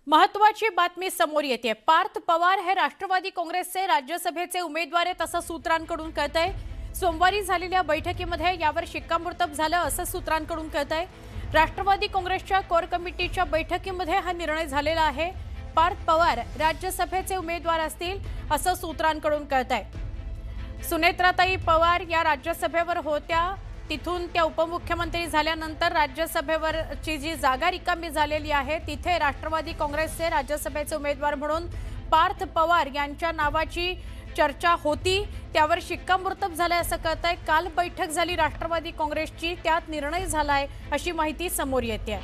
महत्त्वाची बातमी समोर येते। पार्थ पवार हे राष्ट्रवादी काँग्रेसचे राज्यसभेचे उमेदवार आहेत असं सूत्रांकडून कळतंय। सोमवारी झालेल्या बैठकीमध्ये यावर शिक्कामोर्तब झालं असं सूत्रांकडून कळतंय। राष्ट्रवादी काँग्रेसच्या कोर कमिटीच्या बैठकीमध्ये हा निर्णय झालेला आहे। पार्थ पवार राज्यसभेचे उमेदवार असतील असं सूत्रांकडून कळतंय। सुनेत्राताई पवार या राज्यसभेवर होत्या, तिथून त्या उपमुख्यमंत्री झाल्यानंतर राज्यसभेवरची जी जागा रिकामी झालेली आहे तिथे राष्ट्रवादी काँग्रेसचे राज्यसभेचे उमेदवार म्हणून पार्थ पवार यांच्या नावाची चर्चा होती, त्यावर शिक्कामोर्तब झालंय असं कळतंय। काल बैठक झाली राष्ट्रवादी काँग्रेसची, त्यात निर्णय झालाय अशी माहिती समोर येते।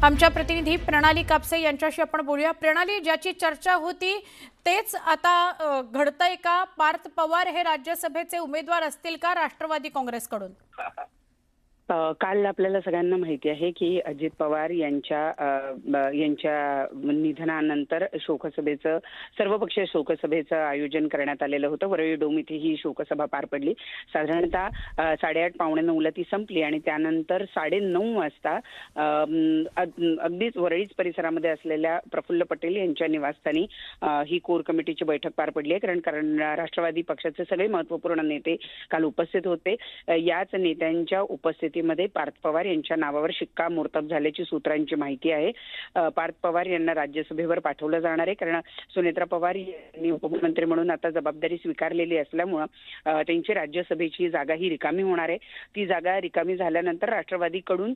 आमच्या प्रतिनिधी प्रणाली कापसे यांच्याशी आपण बोलूया। प्रणाली, ज्याची चर्चा होती तेच आता घडतंय का? पार्थ पवार हे राज्यसभेचे उमेदवार असतील का राष्ट्रवादी काँग्रेसकडून? काल आपल्याला सगळ्यांना माहिती आहे की अजित पवार यांच्या निधनानंतर शोकसभेचं सर्वपक्षीय शोकसभेचं आयोजन करण्यात आलेलं होतं। वरळी डोम इथे ही शोकसभा पार पडली। साधारणतः 8:30 पावणे 9ला ती संपली आणि त्यानंतर 9:30 वाजता अगदीच वरळीच परिसरामध्ये असलेल्या प्रफुल्ल पटेल यांच्या निवासस्थानी ही कोर कमिटीची बैठक पार पडली आहे। कारण राष्ट्रवादी पक्षाचे सगळे महत्त्वपूर्ण नेते काल उपस्थित होते। याच नेत्यांच्या उपस्थितीमध्ये पार्थ पवार यांच्या नावावर शिक्कामोर्तब झाल्याची सूत्रांची माहिती आहे। पार्थ पवार यांना राज्यसभेवर पाठवलं जाणार आहे, कारण सुनेत्रा पवार यांनी उपमुख्यमंत्री म्हणून आता जबाबदारी स्वीकारलेली असल्यामुळे त्यांची राज्यसभेची जागा ही रिकामी होणार आहे। ती जागा रिकामी झाल्यानंतर राष्ट्रवादीकडून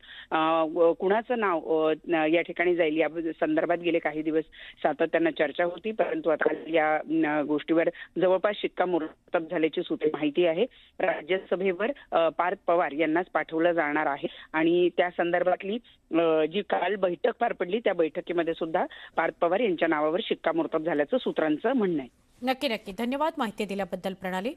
कुणाचं नाव या ठिकाणी जाईल या संदर्भात गेले काही दिवस सातत्यानं चर्चा होती, परंतु आता या गोष्टीवर जवळपास शिक्कामोर्तब झाल्याची सूत्र माहिती आहे। राज्यसभेवर पार्थ पवार यांनाच पाठवलं जाणार आहे आणि त्या संदर्भातली जी काल बैठक पार पडली त्या बैठकीमध्ये सुद्धा पार्थ पवार यांच्या नावावर शिक्कामोर्तब झाल्याचं सूत्रांचं म्हणणं आहे। नक्की धन्यवाद माहिती दिल्याबद्दल प्रणाली।